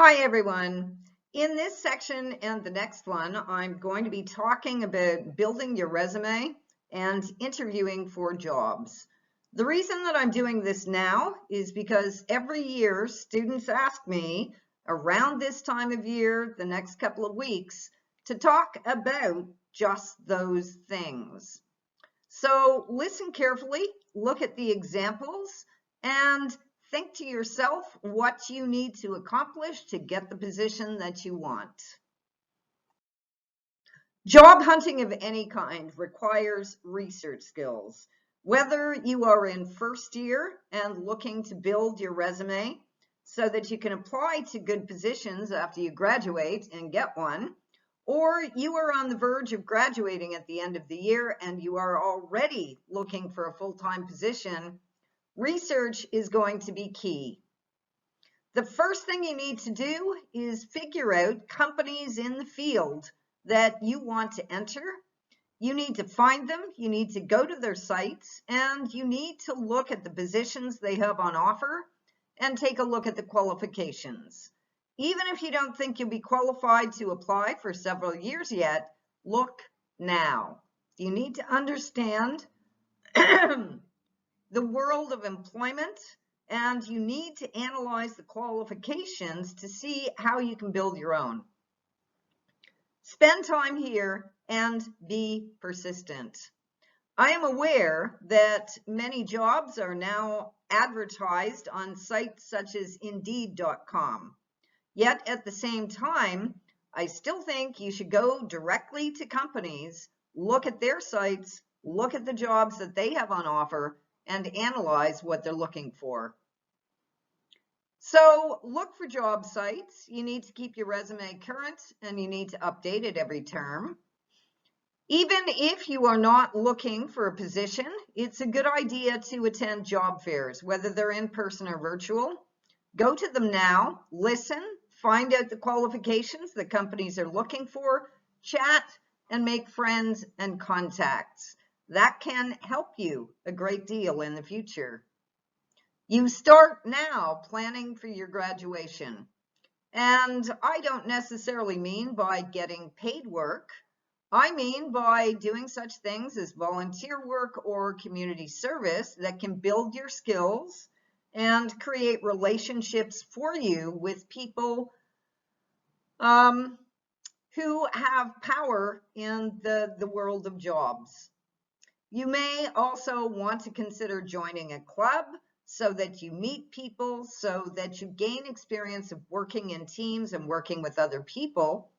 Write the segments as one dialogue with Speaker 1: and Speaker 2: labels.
Speaker 1: Hi everyone. In this section and the next one, I'm going to be talking about building your resume and interviewing for jobs. The reason that I'm doing this now is because every year students ask me around this time of year, the next couple of weeks, to talk about just those things. So listen carefully, look at the examples, and think to yourself what you need to accomplish to get the position that you want. Job hunting of any kind requires research skills. Whether you are in first year and looking to build your resume so that you can apply to good positions after you graduate and get one, or you are on the verge of graduating at the end of the year and you are already looking for a full-time position, research is going to be key. The first thing you need to do is figure out companies in the field that you want to enter. You need to find them, you need to go to their sites, and you need to look at the positions they have on offer and take a look at the qualifications. Even if you don't think you'll be qualified to apply for several years yet, look now. You need to understand the world of employment, and you need to analyze the qualifications to see how you can build your own. Spend time here and be persistent. I am aware that many jobs are now advertised on sites such as Indeed.com. Yet at the same time, I still think you should go directly to companies, look at their sites, look at the jobs that they have on offer, and analyze what they're looking for. So look for job sites. You need to keep your resume current and you need to update it every term. Even if you are not looking for a position, it's a good idea to attend job fairs, whether they're in person or virtual. Go to them now, listen, find out the qualifications that companies are looking for, chat, and make friends and contacts. That can help you a great deal in the future. You start now planning for your graduation. And I don't necessarily mean by getting paid work. I mean by doing such things as volunteer work or community service that can build your skills and create relationships for you with people who have power in the world of jobs. You may also want to consider joining a club so that you meet people, so that you gain experience of working in teams and working with other people.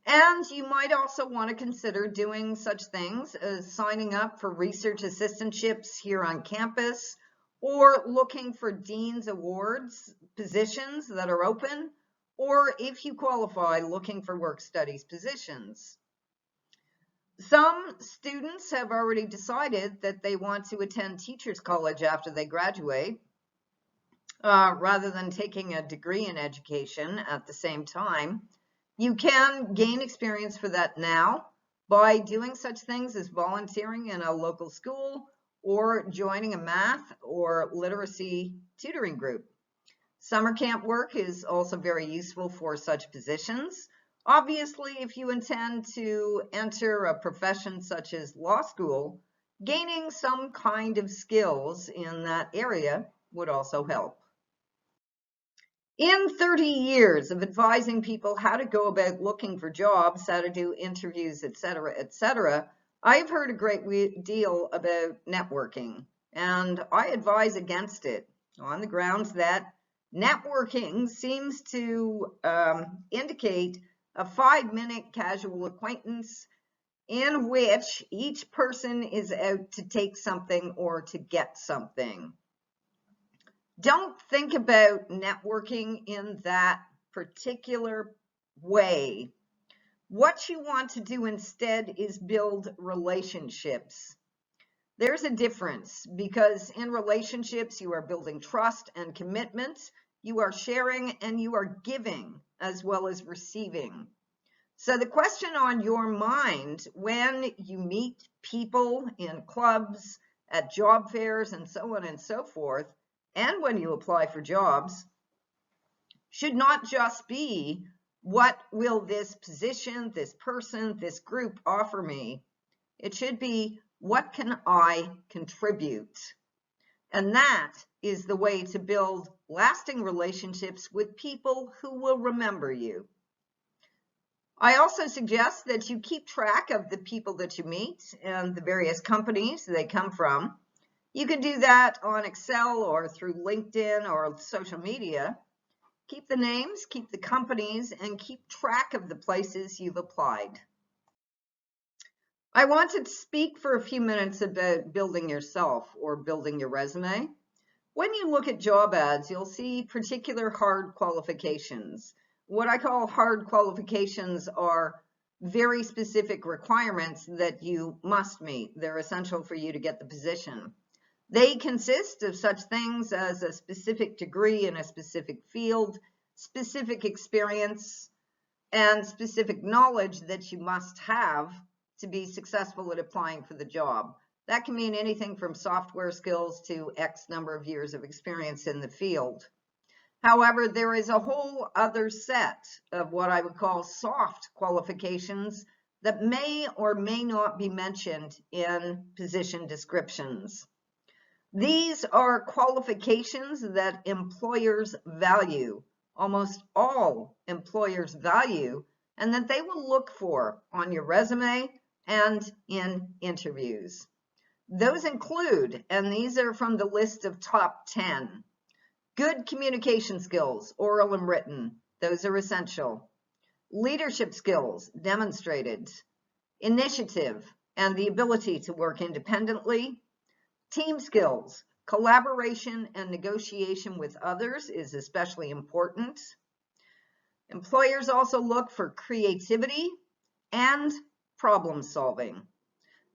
Speaker 1: And you might also want to consider doing such things as signing up for research assistantships here on campus, or looking for Dean's Awards positions that are open, or if you qualify, looking for work studies positions. Some students have already decided that they want to attend Teachers College after they graduate, rather than taking a degree in education at the same time. You can gain experience for that now by doing such things as volunteering in a local school or joining a math or literacy tutoring group. Summer camp work is also very useful for such positions. Obviously, if you intend to enter a profession such as law school, gaining some kind of skills in that area would also help. In 30 years of advising people how to go about looking for jobs, how to do interviews, etc., I've heard a great deal about networking, and I advise against it on the grounds that networking seems to indicate a 5-minute casual acquaintance in which each person is out to take something or to get something. Don't think about networking in that particular way. What you want to do instead is build relationships. There's a difference because in relationships, you are building trust and commitment. You are sharing and you are giving as well as receiving. So the question on your mind when you meet people in clubs, at job fairs, and so on and so forth, and when you apply for jobs, should not just be, what will this position, this person, this group offer me? It should be, what can I contribute? And that is the way to build lasting relationships with people who will remember you. I also suggest that you keep track of the people that you meet and the various companies they come from. You can do that on Excel or through LinkedIn or social media. Keep the names, keep the companies, and keep track of the places you've applied. I want to speak for a few minutes about building yourself or building your resume. When you look at job ads, you'll see particular hard qualifications. What I call hard qualifications are very specific requirements that you must meet. They're essential for you to get the position. They consist of such things as a specific degree in a specific field, specific experience, and specific knowledge that you must have to be successful at applying for the job. That can mean anything from software skills to X number of years of experience in the field. However, there is a whole other set of what I would call soft qualifications that may or may not be mentioned in position descriptions. These are qualifications that employers value, almost all employers value, and that they will look for on your resume and in interviews. Those include, and these are from the list of top 10, good communication skills, oral and written. Those are essential. Leadership skills, demonstrated. Initiative and the ability to work independently. Team skills, collaboration and negotiation with others is especially important. Employers also look for creativity and problem solving.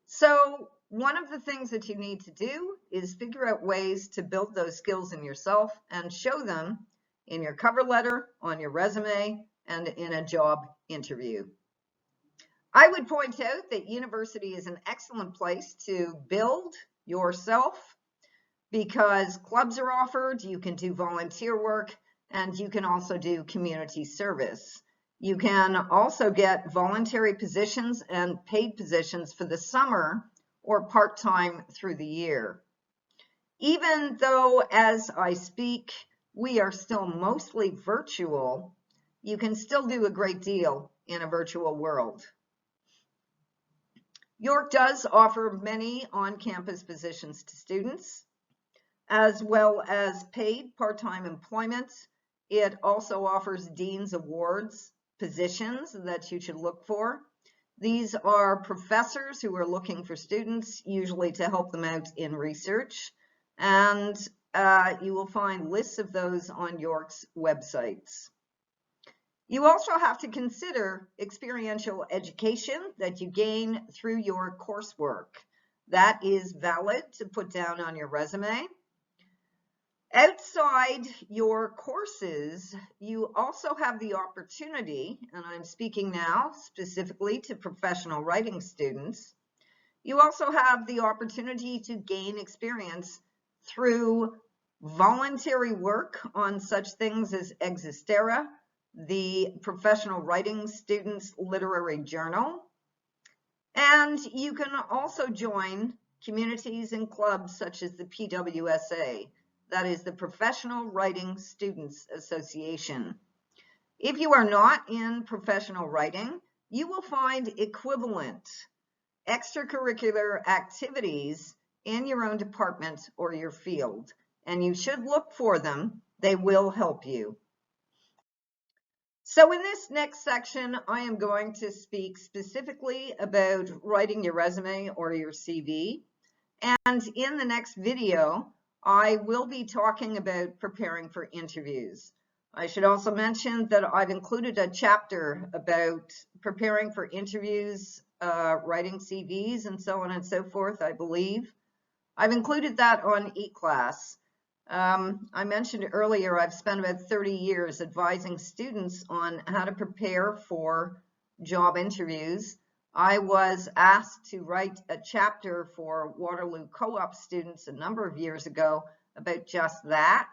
Speaker 1: So one of the things that you need to do is figure out ways to build those skills in yourself and show them in your cover letter, on your resume, and in a job interview. I would point out that university is an excellent place to build yourself because clubs are offered, you can do volunteer work, and you can also do community service. You can also get voluntary positions and paid positions for the summer or part-time through the year. Even though as I speak, we are still mostly virtual, you can still do a great deal in a virtual world. York does offer many on-campus positions to students, as well as paid part-time employment. It also offers Dean's Awards positions that you should look for. These are professors who are looking for students, usually to help them out in research, and you will find lists of those on York's websites. You also have to consider experiential education that you gain through your coursework. That is valid to put down on your resume. Outside your courses, you also have the opportunity, and I'm speaking now specifically to professional writing students, you also have the opportunity to gain experience through voluntary work on such things as Existera, the Professional Writing Students Literary Journal, and you can also join communities and clubs such as the PWSA, that is the Professional Writing Students Association. If you are not in professional writing, you will find equivalent extracurricular activities in your own department or your field, and you should look for them. They will help you. So in this next section, I am going to speak specifically about writing your resume or your CV. And in the next video, I will be talking about preparing for interviews. I should also mention that I've included a chapter about preparing for interviews, writing CVs, and so on and so forth, I believe. I've included that on eClass. I mentioned earlier, I've spent about 30 years advising students on how to prepare for job interviews. I was asked to write a chapter for Waterloo Co-op students a number of years ago about just that.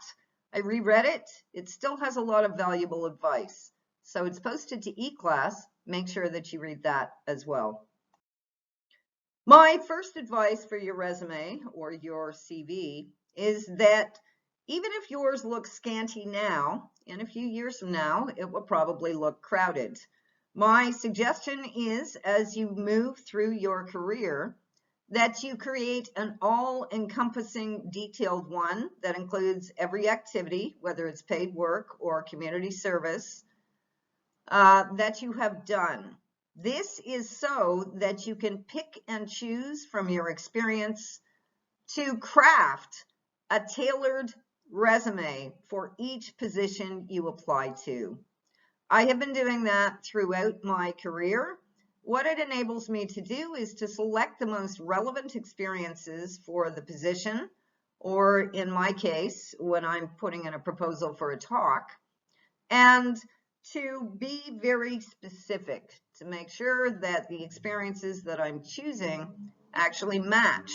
Speaker 1: I reread it. It still has a lot of valuable advice. So it's posted to eClass. Make sure that you read that as well. My first advice for your resume or your CV is that even if yours looks scanty now, in a few years from now, it will probably look crowded. My suggestion is, as you move through your career, that you create an all-encompassing detailed one that includes every activity, whether it's paid work or community service, that you have done. This is so that you can pick and choose from your experience to craft a tailored resume for each position you apply to. I have been doing that throughout my career. What it enables me to do is to select the most relevant experiences for the position, or in my case, when I'm putting in a proposal for a talk, and to be very specific to make sure that the experiences that I'm choosing actually match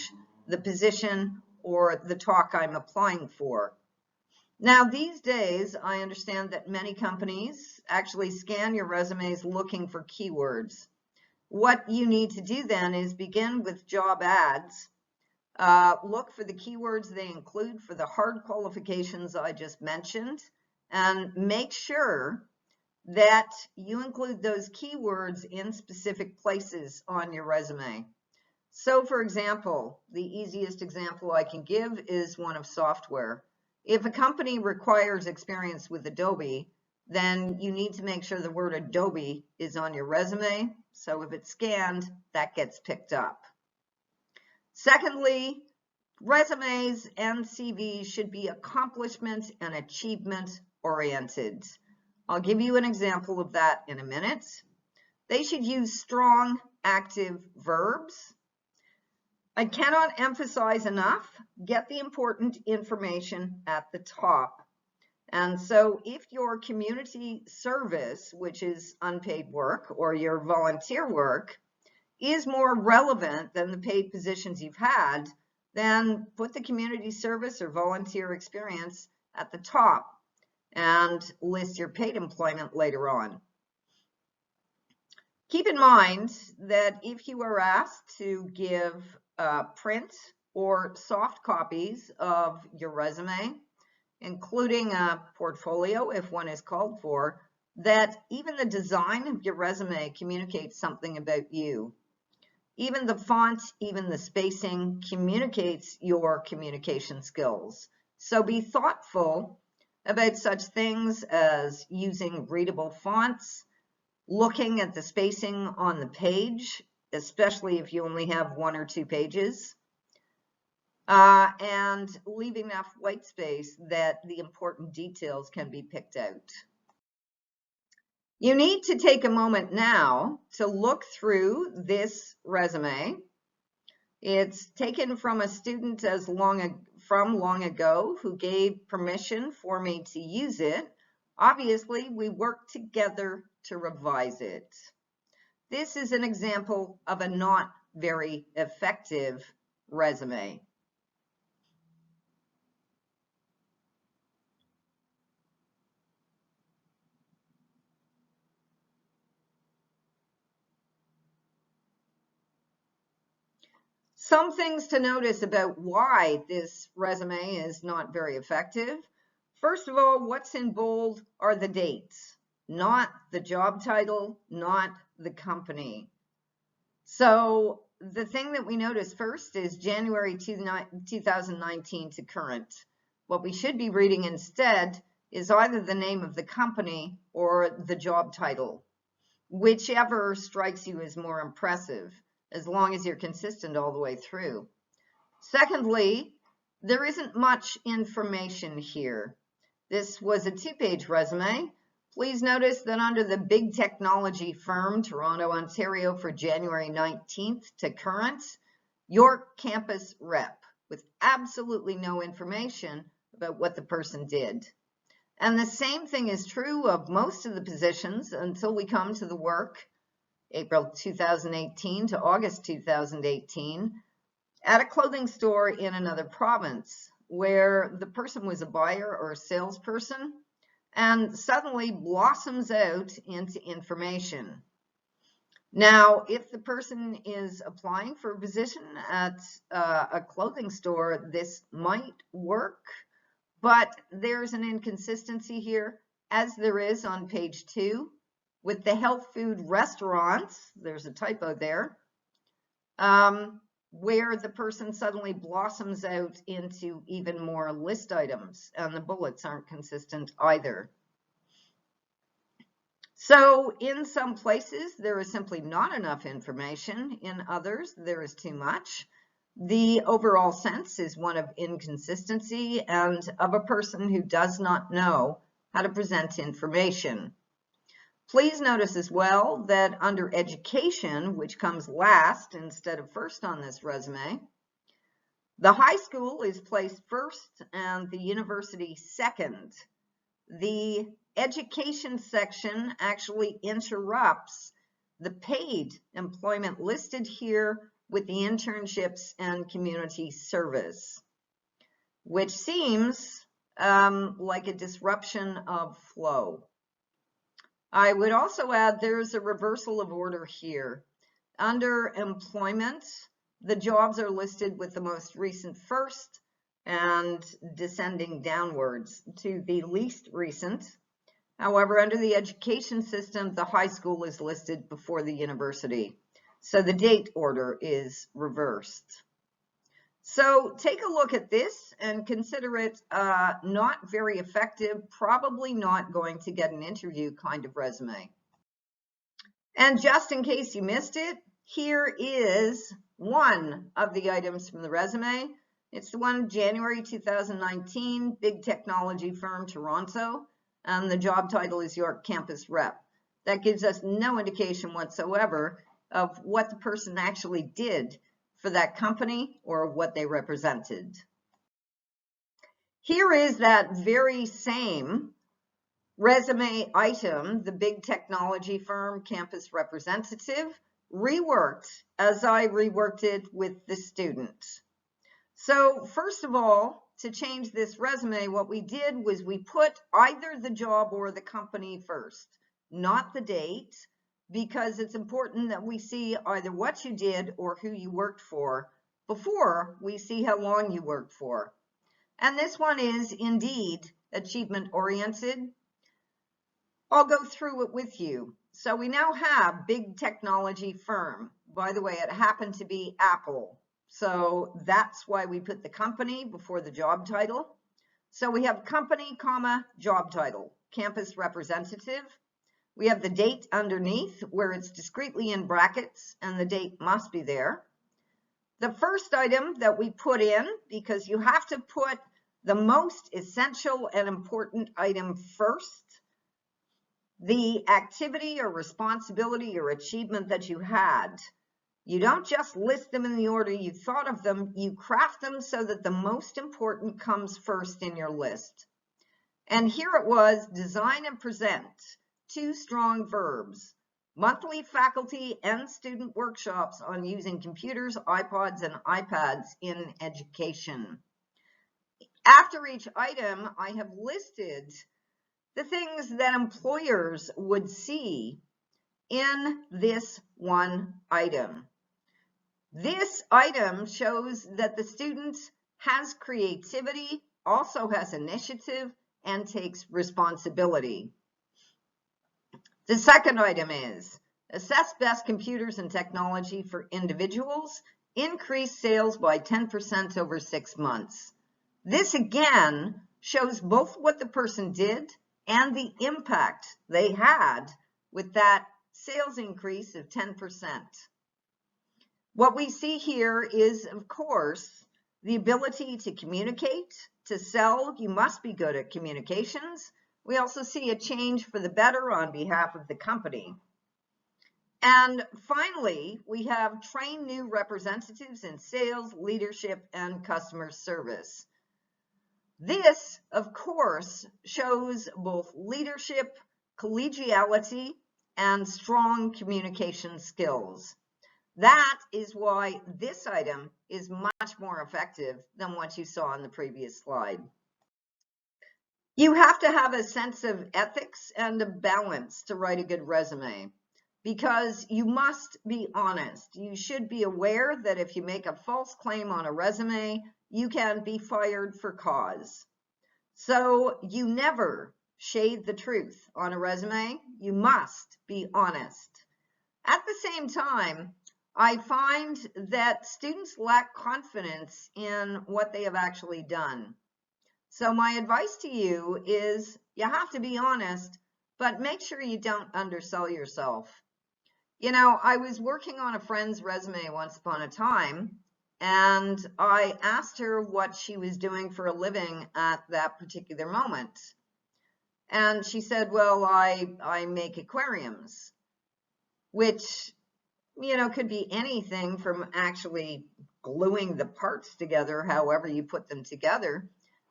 Speaker 1: the position or the talk I'm applying for. Now, these days, I understand that many companies actually scan your resumes looking for keywords. What you need to do then is begin with job ads. Look for the keywords they include for the hard qualifications I just mentioned, and make sure that you include those keywords in specific places on your resume. So, for example, the easiest example I can give is one of software. If a company requires experience with Adobe, then you need to make sure the word Adobe is on your resume. So if it's scanned, that gets picked up. Secondly, resumes and CVs should be accomplishment and achievement oriented. I'll give you an example of that in a minute. They should use strong active verbs. I cannot emphasize enough, get the important information at the top. And so if your community service, which is unpaid work, or your volunteer work, is more relevant than the paid positions you've had, then put the community service or volunteer experience at the top and list your paid employment later on. Keep in mind that if you are asked to give print or soft copies of your resume, including a portfolio if one is called for, that even the design of your resume communicates something about you. Even the font, even the spacing communicates your communication skills. So be thoughtful about such things as using readable fonts, looking at the spacing on the page, especially if you only have 1 or 2 pages, and leaving enough white space that the important details can be picked out. You need to take a moment now to look through this resume. It's taken from a student from long ago who gave permission for me to use it. Obviously, we worked together to revise it. This is an example of a not very effective resume. Some things to notice about why this resume is not very effective. First of all, what's in bold are the dates, not the job title, not the company. So the thing that we notice first is January 2019 to current. What we should be reading instead is either the name of the company or the job title, whichever strikes you as more impressive, as long as you're consistent all the way through. Secondly, there isn't much information here. This was a 2-page resume. Please notice that under the big technology firm, Toronto, Ontario, for January 19th to current, York campus rep, with absolutely no information about what the person did. And the same thing is true of most of the positions until we come to the work, April 2018 to August 2018, at a clothing store in another province, where the person was a buyer or a salesperson and suddenly blossoms out into information. Now, if the person is applying for a position at a clothing store, this might work, but there's an inconsistency here, as there is on page 2. With the health food restaurants, there's a typo there, where the person suddenly blossoms out into even more list items, and the bullets aren't consistent either. So in some places, there is simply not enough information. In others, there is too much. The overall sense is one of inconsistency and of a person who does not know how to present information. Please notice as well that under education, which comes last instead of first on this resume, the high school is placed first and the university second. The education section actually interrupts the paid employment listed here with the internships and community service, which seems like a disruption of flow. I would also add there's a reversal of order here. Under employment, the jobs are listed with the most recent first and descending downwards to the least recent. However, under the education system, the high school is listed before the university. So the date order is reversed. So take a look at this and consider it not very effective, probably not going to get an interview kind of resume. And just in case you missed it, here is one of the items from the resume. It's the one January 2019, big technology firm, Toronto, and the job title is York Campus Rep. That gives us no indication whatsoever of what the person actually did for that company or what they represented. Here is that very same resume item, the big technology firm campus representative, reworked as I reworked it with the student. So first of all, to change this resume, what we did was we put either the job or the company first, not the date, because it's important that we see either what you did or who you worked for before we see how long you worked for. And this one is indeed achievement oriented. I'll go through it with you. So we now have big technology firm. By the way, it happened to be Apple. So that's why we put the company before the job title. So we have company, comma, job title, campus representative. We have the date underneath where it's discreetly in brackets and the date must be there. The first item that we put in, because you have to put the most essential and important item first, the activity or responsibility or achievement that you had. You don't just list them in the order you thought of them, you craft them so that the most important comes first in your list. And here it was, design and present, 2 strong verbs, monthly faculty and student workshops on using computers, iPods, and iPads in education. After each item, I have listed the things that employers would see in this one item. This item shows that the student has creativity, also has initiative, and takes responsibility. The second item is assess best computers and technology for individuals, increase sales by 10% over 6 months. This again shows both what the person did and the impact they had with that sales increase of 10%. What we see here is, of course, the ability to communicate, to sell. You must be good at communications. We also see a change for the better on behalf of the company. And finally, we have train new representatives in sales, leadership, and customer service. This, of course, shows both leadership, collegiality, and strong communication skills. That is why this item is much much more effective than what you saw in the previous slide. You have to have a sense of ethics and a balance to write a good resume, because you must be honest. You should be aware that if you make a false claim on a resume, you can be fired for cause. So you never shade the truth on a resume. You must be honest. At the same time, I find that students lack confidence in what they have actually done. So my advice to you is you have to be honest, but make sure you don't undersell yourself. You know, I was working on a friend's resume once upon a time, and I asked her what she was doing for a living at that particular moment. And she said, well, I make aquariums, which, you know, could be anything from actually gluing the parts together, however you put them together.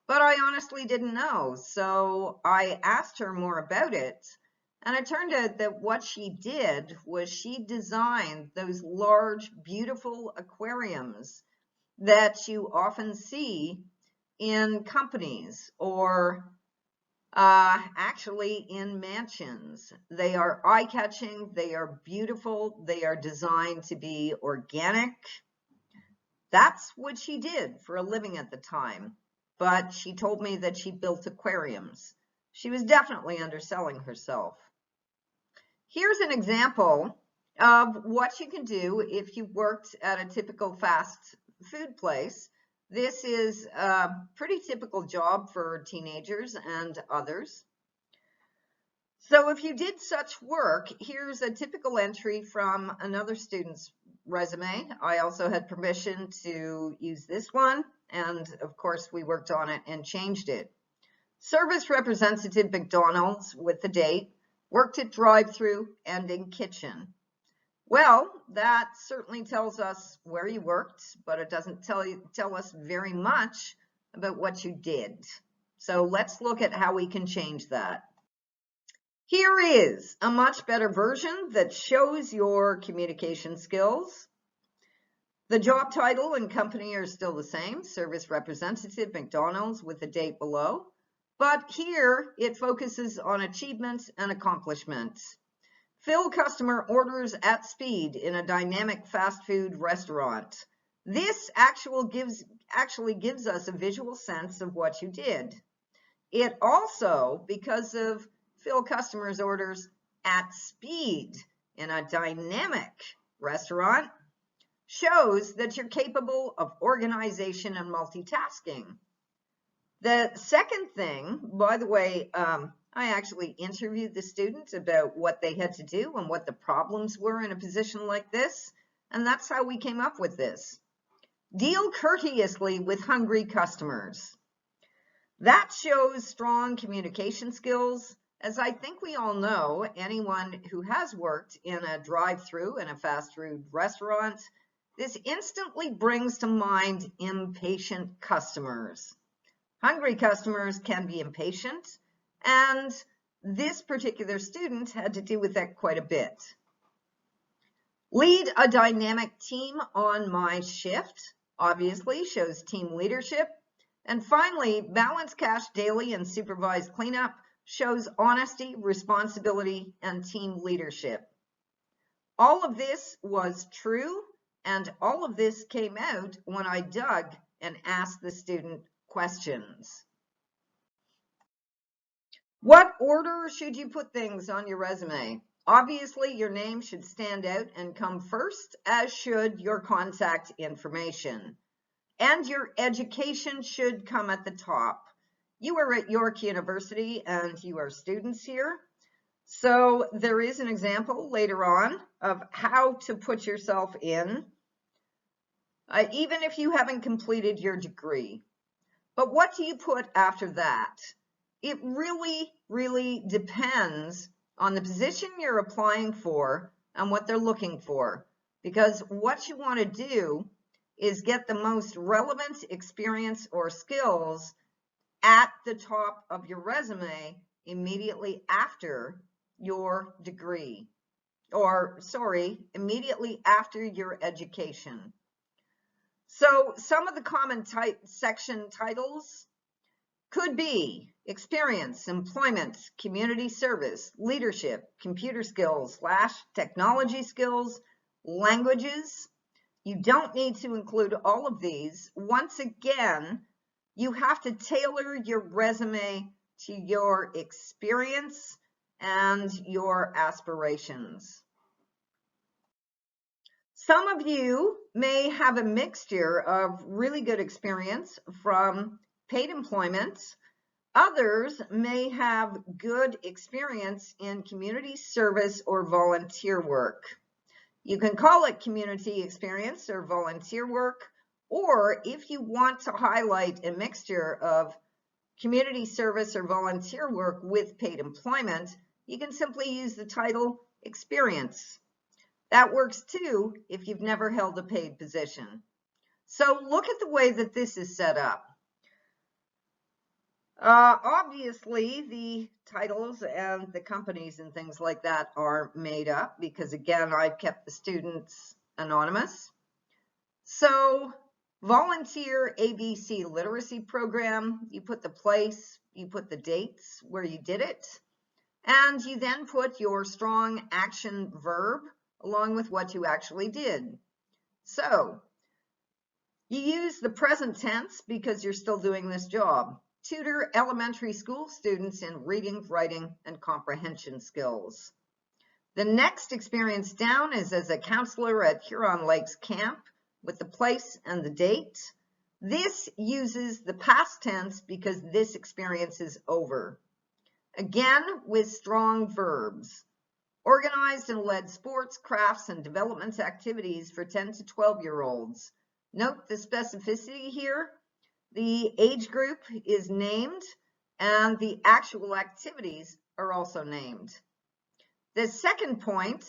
Speaker 1: But I honestly didn't know. So I asked her more about it. And it turned out that what she did was she designed those large, beautiful aquariums that you often see in companies or actually in mansions. They are eye-catching, they are beautiful, they are designed to be organic. That's what she did for a living at the time. But she told me that she built aquariums. She was definitely underselling herself. Here's an example of what you can do if you worked at a typical fast food place. This is a pretty typical job for teenagers and others. So if you did such work, here's a typical entry from another student's resume. I also had permission to use this one, and of course we worked on it and changed it. Service representative, McDonald's, with the date, worked at drive-through and in kitchen. Well, that certainly tells us where you worked, but it doesn't tell us very much about what you did. So let's look at how we can change that. Here is a much better version that shows your communication skills. The job title and company are still the same, service representative, McDonald's, with the date below. But here it focuses on achievements and accomplishments. Fill customer orders at speed in a dynamic fast food restaurant. This actually gives us a visual sense of what you did. It also, because of fill customers' orders at speed in a dynamic restaurant, shows that you're capable of organization and multitasking. The second thing, by the way, I actually interviewed the students about what they had to do and what the problems were in a position like this, and that's how we came up with this. Deal courteously with hungry customers. That shows strong communication skills. As I think we all know, anyone who has worked in a drive-through in a fast food restaurant, this instantly brings to mind impatient customers. Hungry customers can be impatient, and this particular student had to do with that quite a bit. Lead a dynamic team on my shift, obviously shows team leadership. And finally, balance cash daily and supervise cleanup shows honesty, responsibility, and team leadership. All of this was true, and all of this came out when I dug and asked the student questions. What order should you put things on your resume? Obviously, your name should stand out and come first, as should your contact information. And your education should come at the top. You are at York University and you are students here. So there is an example later on of how to put yourself in, even if you haven't completed your degree. But what do you put after that? It really, really depends on the position you're applying for and what they're looking for. Because what you want to do is get the most relevant experience or skills at the top of your resume immediately after your degree, or sorry, immediately after your education. So some of the common section titles could be experience, employment, community service, leadership, computer skills / technology skills, languages. You don't need to include all of these. Once again, you have to tailor your resume to your experience and your aspirations. Some of you may have a mixture of really good experience from paid employment. Others may have good experience in community service or volunteer work. You can call it community experience or volunteer work, or if you want to highlight a mixture of community service or volunteer work with paid employment, you can simply use the title experience. That works too if you've never held a paid position. So look at the way that this is set up. Obviously, the titles and the companies and things like that are made up because, again, I've kept the students anonymous. So, volunteer ABC literacy program, you put the place, you put the dates where you did it, and you then put your strong action verb along with what you actually did. So, you use the present tense because you're still doing this job. Tutor elementary school students in reading, writing, and comprehension skills. The next experience down is as a counselor at Huron Lakes Camp with the place and the date. This uses the past tense because this experience is over. Again, with strong verbs. Organized and led sports, crafts, and development activities for 10 to 12-year-olds. Note the specificity here. The age group is named and the actual activities are also named. The second point,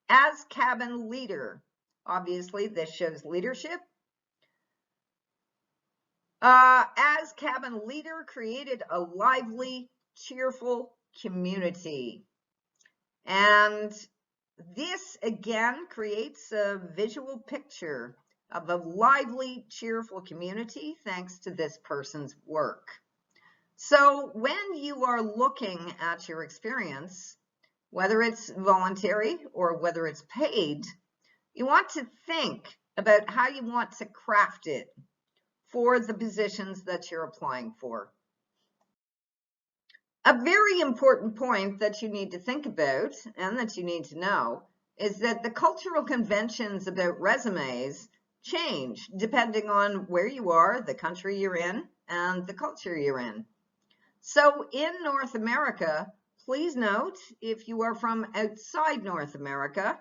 Speaker 1: as cabin leader. Obviously, this shows leadership. As cabin leader, created a lively, cheerful community. And this again creates a visual picture of a lively, cheerful community thanks to this person's work. So when you are looking at your experience, whether it's voluntary or whether it's paid, you want to think about how you want to craft it for the positions that you're applying for. A very important point that you need to think about and that you need to know is that the cultural conventions about resumes change depending on where you are, the country you're in, and the culture you're in. So in North America, please note, if you are from outside North America,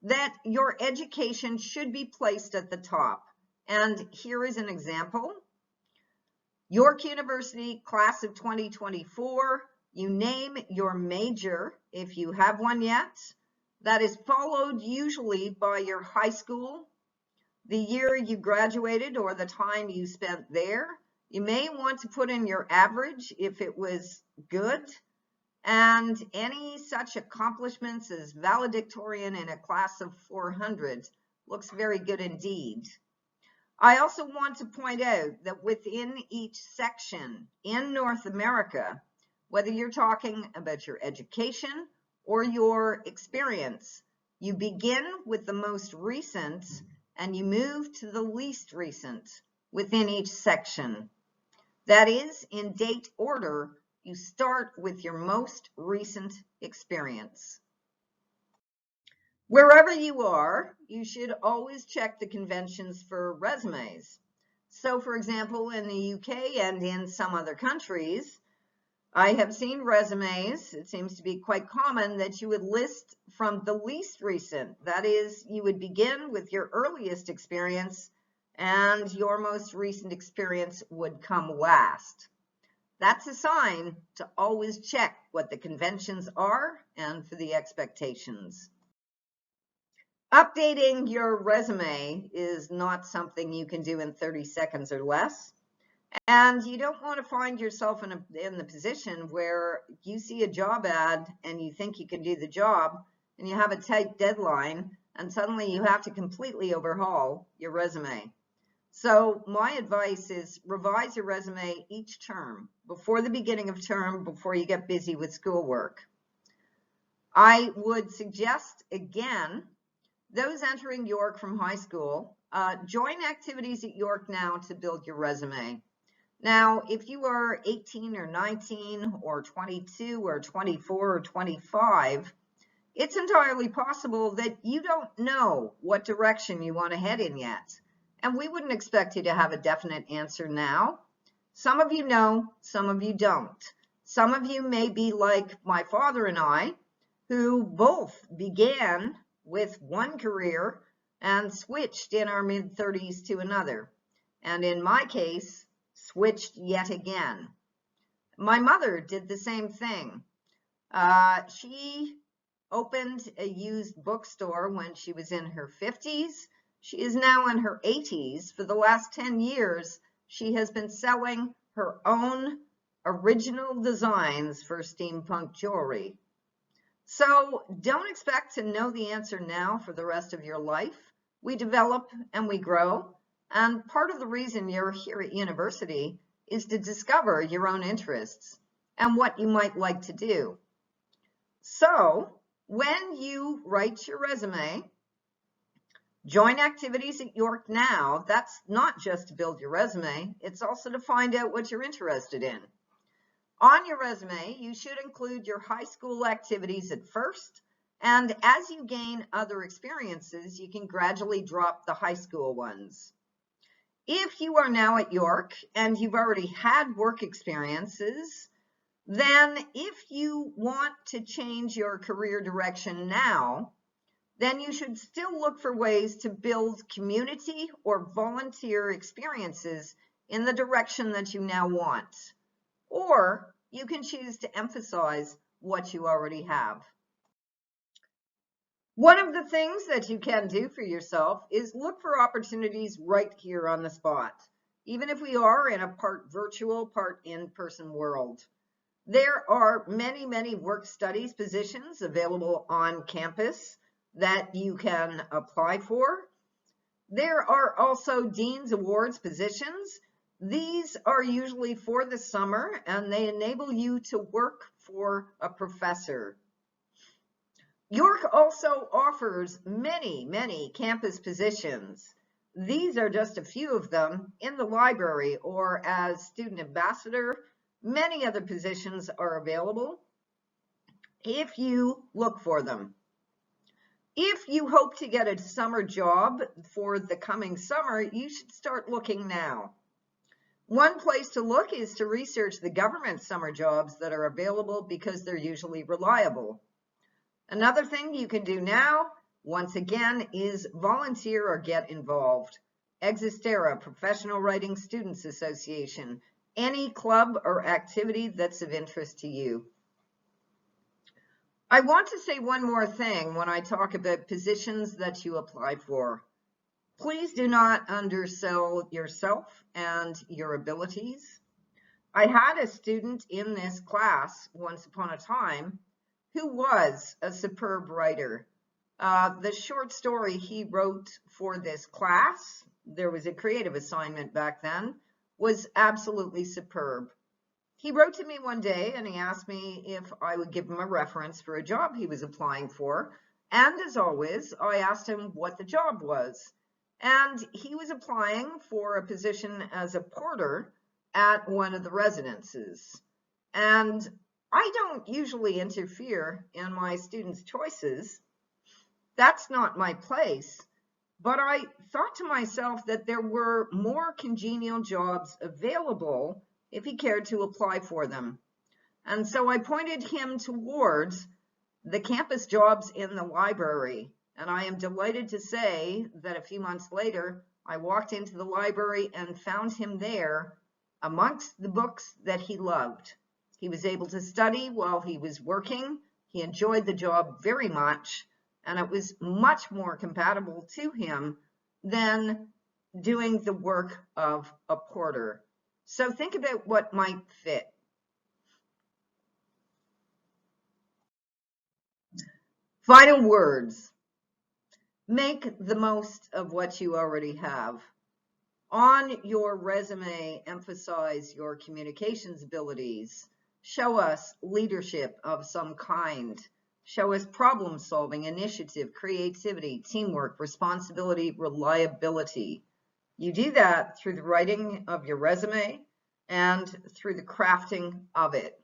Speaker 1: that your education should be placed at the top. And here is an example. York University, class of 2024, you name your major if you have one yet. That is followed usually by your high school, the year you graduated or the time you spent there. You may want to put in your average if it was good, and any such accomplishments as valedictorian in a class of 400 looks very good indeed. I also want to point out that within each section in North America, whether you're talking about your education or your experience, you begin with the most recent and you move to the least recent within each section. That is, in date order, you start with your most recent experience. Wherever you are, you should always check the conventions for resumes. So, for example, in the UK and in some other countries, I have seen resumes, it seems to be quite common that you would list from the least recent. That is, you would begin with your earliest experience and your most recent experience would come last. That's a sign to always check what the conventions are and for the expectations. Updating your resume is not something you can do in 30 seconds or less. And you don't want to find yourself in the position where you see a job ad and you think you can do the job and you have a tight deadline and suddenly you have to completely overhaul your resume. So my advice is revise your resume each term, before the beginning of term, before you get busy with schoolwork. I would suggest, again, those entering York from high school, join activities at York now to build your resume. Now, if you are 18 or 19 or 22 or 24 or 25, it's entirely possible that you don't know what direction you want to head in yet. And we wouldn't expect you to have a definite answer now. Some of you know, some of you don't. Some of you may be like my father and I, who both began with one career and switched in our mid-30s to another. And in my case, switched yet again. My mother did the same thing. She opened a used bookstore when she was in her 50s. She is now in her 80s. For the last 10 years, she has been selling her own original designs for steampunk jewelry. So don't expect to know the answer now for the rest of your life. We develop and we grow. And part of the reason you're here at university is to discover your own interests and what you might like to do. So when you write your resume, join activities at York now. That's not just to build your resume, it's also to find out what you're interested in. On your resume, you should include your high school activities at first, and as you gain other experiences, you can gradually drop the high school ones. If you are now at York and you've already had work experiences, then if you want to change your career direction now, then you should still look for ways to build community or volunteer experiences in the direction that you now want. Or you can choose to emphasize what you already have. One of the things that you can do for yourself is look for opportunities right here on the spot, even if we are in a part virtual, part in-person world. There are many, many work studies positions available on campus that you can apply for. There are also Dean's Awards positions. These are usually for the summer and they enable you to work for a professor. York also offers many, many campus positions. These are just a few of them in the library or as student ambassador. Many other positions are available if you look for them. If you hope to get a summer job for the coming summer, you should start looking now. One place to look is to research the government summer jobs that are available because they're usually reliable. Another thing you can do now, once again, is volunteer or get involved. Existera, Professional Writing Students Association, any club or activity that's of interest to you. I want to say one more thing when I talk about positions that you apply for. Please do not undersell yourself and your abilities. I had a student in this class once upon a time who was a superb writer. The short story he wrote for this class, there was a creative assignment back then, was absolutely superb. He wrote to me one day and he asked me if I would give him a reference for a job he was applying for. And as always, I asked him what the job was. And he was applying for a position as a porter at one of the residences. And I don't usually interfere in my students' choices. That's not my place. But I thought to myself that there were more congenial jobs available if he cared to apply for them. And so I pointed him towards the campus jobs in the library. And I am delighted to say that a few months later, I walked into the library and found him there amongst the books that he loved. He was able to study while he was working. He enjoyed the job very much, and it was much more compatible to him than doing the work of a porter. So think about what might fit. Final words. Make the most of what you already have. On your resume, emphasize your communications abilities. Show us leadership of some kind. Show us problem solving, initiative, creativity, teamwork, responsibility, reliability. You do that through the writing of your resume and through the crafting of it.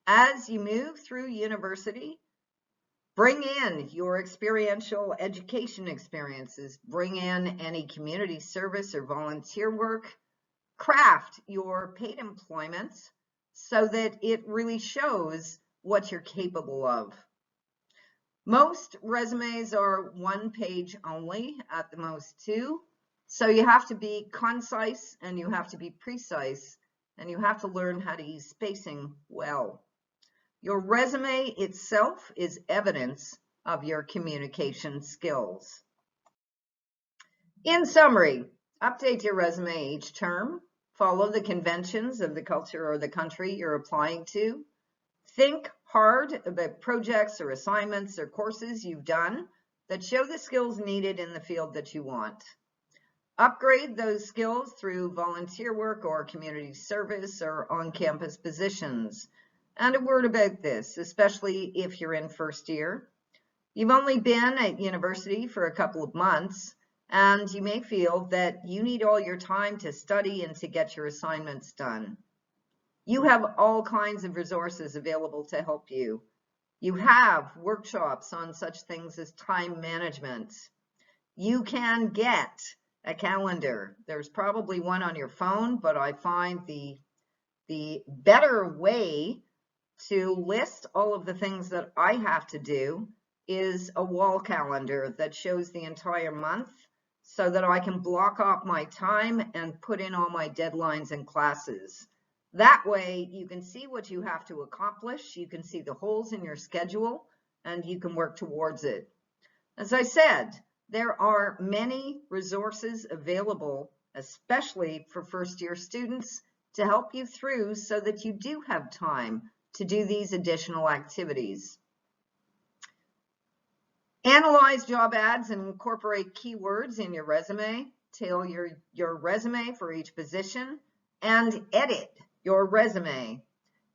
Speaker 1: As you move through university, bring in your experiential education experiences, bring in any community service or volunteer work, craft your paid employments so that it really shows what you're capable of. Most resumes are one page only, at the most two, so you have to be concise and you have to be precise and you have to learn how to use spacing well. Your resume itself is evidence of your communication skills. In summary, update your resume each term, follow the conventions of the culture or the country you're applying to, think hard about projects or assignments or courses you've done that show the skills needed in the field that you want. Upgrade those skills through volunteer work or community service or on-campus positions. And a word about this, especially if you're in first year. You've only been at university for a couple of months, and you may feel that you need all your time to study and to get your assignments done. You have all kinds of resources available to help you. You have workshops on such things as time management. You can get a calendar. There's probably one on your phone, but I find the better way to list all of the things that I have to do is a wall calendar that shows the entire month so that I can block off my time and put in all my deadlines and classes. That way you can see what you have to accomplish, you can see the holes in your schedule, and you can work towards it. As I said, there are many resources available, especially for first-year students, to help you through so that you do have time to do these additional activities. Analyze job ads and incorporate keywords in your resume. Tailor your resume for each position and edit your resume.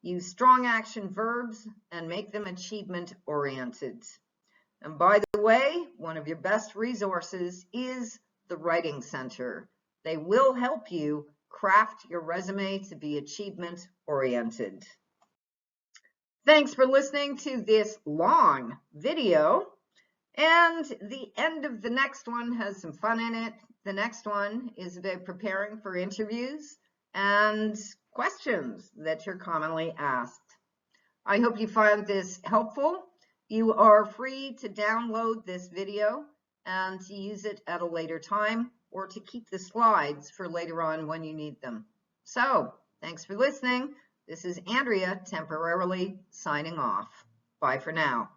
Speaker 1: Use strong action verbs and make them achievement oriented. And by the way, one of your best resources is the Writing Center. They will help you craft your resume to be achievement oriented. Thanks for listening to this long video. And the end of the next one has some fun in it. The next one is about preparing for interviews and questions that you're commonly asked. I hope you found this helpful. You are free to download this video and to use it at a later time or to keep the slides for later on when you need them. So, thanks for listening. This is Andrea temporarily signing off. Bye for now.